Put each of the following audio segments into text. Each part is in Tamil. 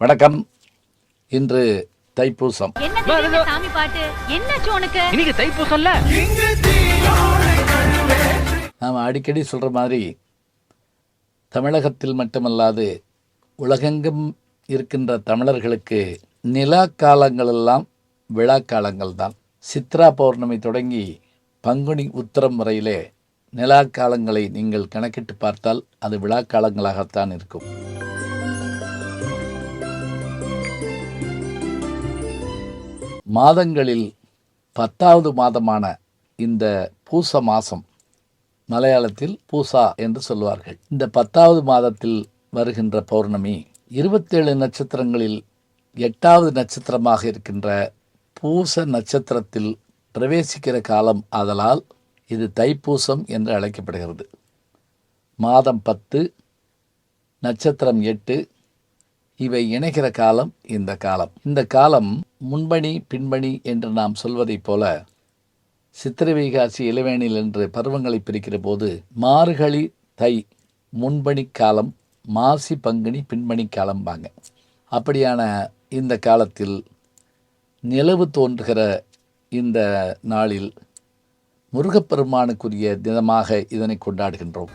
வணக்கம். இன்று தைப்பூசம். சாமி பாட்டு என்னாச்சு உனக்கு? இன்னைக்கு தைப்பூசம்ல. நாம் அடிக்கடி சொல்கிற மாதிரி தமிழகத்தில் மட்டுமல்லாது உலகெங்கும் இருக்கின்ற தமிழர்களுக்கு நிலா காலங்கள் எல்லாம் விழா காலங்கள் தான். சித்ரா பௌர்ணமி தொடங்கி பங்குனி உத்திரம் வரையிலே நிலா காலங்களை நீங்கள் கணக்கிட்டு பார்த்தால் அது விழா காலங்களாகத்தான் இருக்கும். மாதங்களில் 10வது மாதமான இந்த பூச மாதம், மலையாளத்தில் பூசா என்று சொல்வார்கள். இந்த 10வது மாதத்தில் வருகின்ற பௌர்ணமி 27 நட்சத்திரங்களில் 8வது நட்சத்திரமாக இருக்கின்ற பூச நட்சத்திரத்தில் பிரவேசிக்கிற காலம். ஆதலால் இது தைப்பூசம் என்று அழைக்கப்படுகிறது. மாதம் 10, நட்சத்திரம் 8, இவை இணைகிற காலம் இந்த காலம். இந்த காலம் முன்பணி பின்பணி என்று நாம் சொல்வதைப் போல சித்திரை வைகாசி இளவேனில் என்று பருவங்களை பிரிக்கிற போது மார்கழி தை முன்பணி காலம், மாசி பங்குனி பின்பணி காலம்பாங்க. அப்படியான இந்த காலத்தில் நிலவு தோன்றுகிற இந்த நாளில் முருகப்பெருமானுக்குரிய தினமாக இதனை கொண்டாடுகின்றோம்.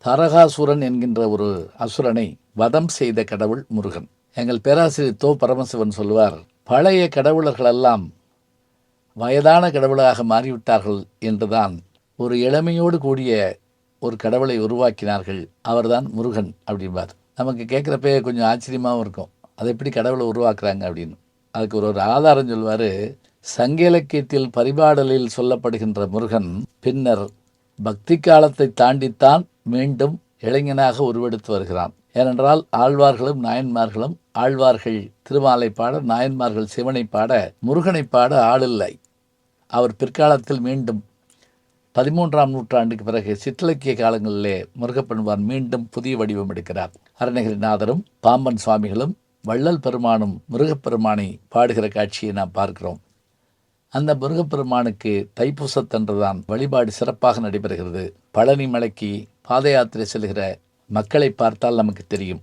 தாரகாசுரன் என்கின்ற ஒரு அசுரனை வதம் செய்த கடவுள் முருகன். எங்கள் பேராசிரியர் தோ பரமசிவன் சொல்வார், பழைய கடவுளர்களெல்லாம் வயதான கடவுளாக மாறிவிட்டார்கள் என்றுதான் ஒரு இளமையோடு கூடிய ஒரு கடவுளை உருவாக்கினார்கள், அவர்தான் முருகன் அப்படின்பார். நமக்கு கேட்குறப்பே கொஞ்சம் ஆச்சரியமாகவும் இருக்கும், அதை எப்படி கடவுளை உருவாக்குறாங்க அப்படின்னு. அதுக்கு ஒரு ஆதாரம் சொல்வார். சங்க இலக்கியத்தில் பரிபாடலில் சொல்லப்படுகின்ற முருகன் பின்னர் பக்தி காலத்தை தாண்டித்தான் மீண்டும் இளைஞனாக உருவெடுத்து வருகிறான். ஏனென்றால் ஆழ்வார்களும் நாயன்மார்களும், ஆழ்வார்கள் திருமாலை பாட, நாயன்மார்கள் சிவனை பாட, முருகனை பாட ஆளில்லை. அவர் பிற்காலத்தில் மீண்டும் 13ஆம் நூற்றாண்டுக்கு பிறகு சிற்றிலக்கிய காலங்களிலே முருகப்பெருமான் மீண்டும் புதிய வடிவம் எடுக்கிறார். அருணகிரிநாதரும் பாம்பன் சுவாமிகளும் வள்ளல் பெருமானும் முருகப்பெருமானை பாடுகிற காட்சியை நாம் பார்க்கிறோம். அந்த முருகப்பெருமானுக்கு தைப்பூசத்தன்றுதான் வழிபாடு சிறப்பாக நடைபெறுகிறது. பழனி மலைக்கு பாத யாத்திரை செல்கிற மக்களை பார்த்தால் நமக்கு தெரியும்.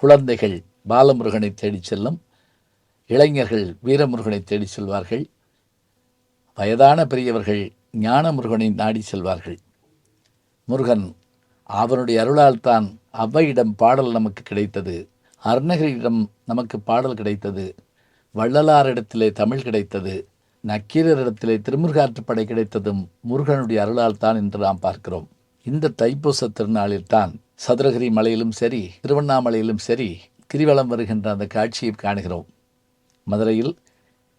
குழந்தைகள் பாலமுருகனை தேடி செல்லும், இளைஞர்கள் வீரமுருகனை தேடி செல்வார்கள், வயதான பெரியவர்கள் ஞான முருகனை நாடி செல்வார்கள். முருகன் அவனுடைய அருளால் தான் அவ்வையிடம் பாடல் நமக்கு கிடைத்தது, அருணகிரியிடம் நமக்கு பாடல் கிடைத்தது, வள்ளலாரிடத்திலே தமிழ் கிடைத்தது, நக்கீரரிடத்திலே திருமுருகாற்றுப்படை கிடைத்ததும் முருகனுடைய அருளால் தான் என்று நாம் பார்க்கிறோம். இந்த தைப்பூச திருநாளில் தான் சதுரகிரி மலையிலும் சரி, திருவண்ணாமலையிலும் சரி கிரிவலம் வருகின்ற அந்த காட்சியை காணுகிறோம். மதுரையில்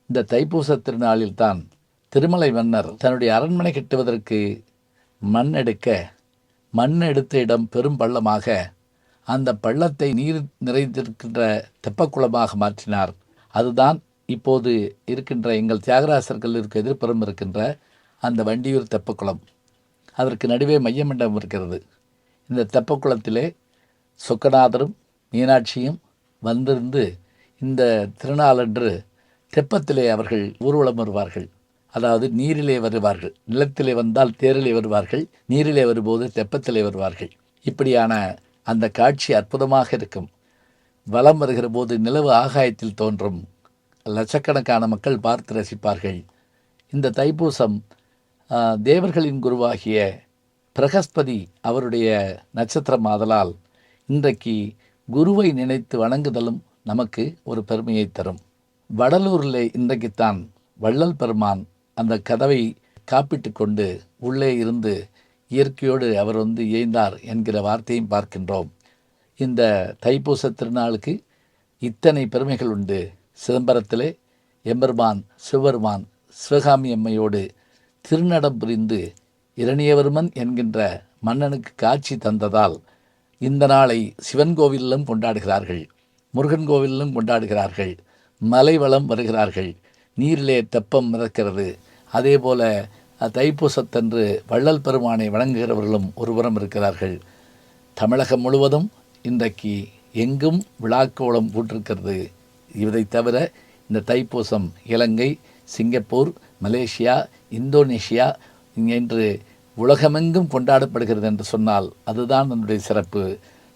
இந்த தைப்பூச திருநாளில் தான் திருமலை மன்னர் தன்னுடைய அரண்மனை கட்டுவதற்கு மண் எடுத்த இடம் பெரும் பள்ளமாக, அந்த பள்ளத்தை நீர் நிறைந்திருக்கின்ற தெப்பக்குளமாக மாற்றினார். அதுதான் இப்போது இருக்கின்ற எங்கள் தியாகராசர் கல்லூரிக்கு எதிர்ப்புறம் இருக்கின்ற அந்த வண்டியூர் தெப்பக்குளம். அதற்கு நடுவே மையமண்டபம் இருக்கிறது. இந்த தெப்பக்குளத்திலே சொக்கநாதரும் மீனாட்சியும் வந்திருந்து இந்த திருநாளன்று தெப்பத்திலே அவர்கள் ஊர்வலம் வருவார்கள். அதாவது நீரிலே வருவார்கள். நிலத்திலே வந்தால் தேரிலே வருவார்கள், நீரிலே வரும்போது தெப்பத்திலே வருவார்கள். இப்படியான அந்த காட்சி அற்புதமாக இருக்கும். வலம் வருகிற போது நிலவு ஆகாயத்தில் தோன்றும். லட்சக்கணக்கான மக்கள் பார்த்து ரசிப்பார்கள். இந்த தைப்பூசம் தேவர்களின் குருவாகிய பிரகஸ்பதி அவருடைய நட்சத்திரம் ஆதலால் இன்றைக்கு குருவை நினைத்து வணங்குதலும் நமக்கு ஒரு பெருமையை தரும். வடலூரில் இன்றைக்குத்தான் வள்ளல் பெருமான் அந்த கதவை காப்பிட்டு கொண்டு உள்ளே இருந்து இயற்கையோடு அவர் இயைந்தார் என்கிற வார்த்தையும் பார்க்கின்றோம். இந்த தைப்பூச திருநாளுக்கு இத்தனை பெருமைகள் உண்டு. சிதம்பரத்திலே எம்பெருமான் சிவபெருமான் சிவகாமி அம்மையோடு திருநடம் புரிந்து இரணியவர்மன் என்கின்ற மன்னனுக்கு காட்சி தந்ததால் இந்த நாளை சிவன் கோவிலிலும் கொண்டாடுகிறார்கள், முருகன் கோவிலிலும் கொண்டாடுகிறார்கள். மலை வளம் வருகிறார்கள், நீரிலே தெப்பம் மிதக்கிறது. அதே போல தைப்பூசத்தன்று வள்ளல் பெருமானை வணங்குகிறவர்களும் ஒருபுறம் இருக்கிறார்கள். தமிழகம் முழுவதும் இன்றைக்கு எங்கும் விழாக்கோலம் போட்டிருக்கிறது. இதை தவிர இந்த தைப்பூசம் இலங்கை, சிங்கப்பூர், மலேசியா, இந்தோனேஷியா என்று உலகமெங்கும் கொண்டாடப்படுகிறது என்று சொன்னால் அதுதான் என்னுடைய சிறப்பு.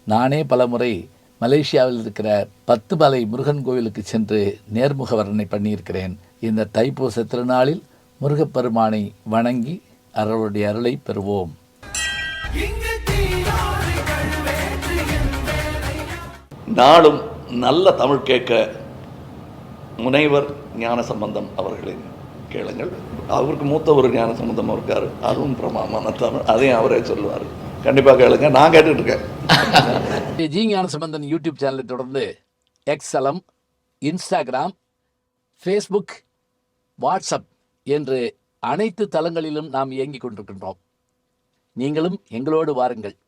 நானே பலமுறை மலேசியாவில் இருக்கிற 10 மலை முருகன் கோவிலுக்கு சென்று நேர்முக வர்ணனை பண்ணியிருக்கிறேன். இந்த தைப்பூச திருநாளில் முருகப்பெருமானை வணங்கி அவருடைய அருளை பெறுவோம். நாளும் நல்ல தமிழ் கேட்க முனைவர் ஞானசம்பந்தம் அவர்களின் கேளுங்கள். அவருக்கு மூத்த ஒரு ஞானசம்பந்தம் இருக்கார், அதுவும் பிரமாமான தமிழ், அதையும் அவரே சொல்லுவார். கண்டிப்பாக கேளுங்க, நான் கேட்டுட்டு இருக்கேன். ஜி ஞானசம்பந்தன் யூடியூப் சேனலை தொடர்ந்து எக்ஸலம், இன்ஸ்டாகிராம், ஃபேஸ்புக், வாட்ஸ்அப் என்று அனைத்து தளங்களிலும் நாம் இயங்கிக் கொண்டிருக்கின்றோம். நீங்களும் எங்களோடு வாருங்கள்.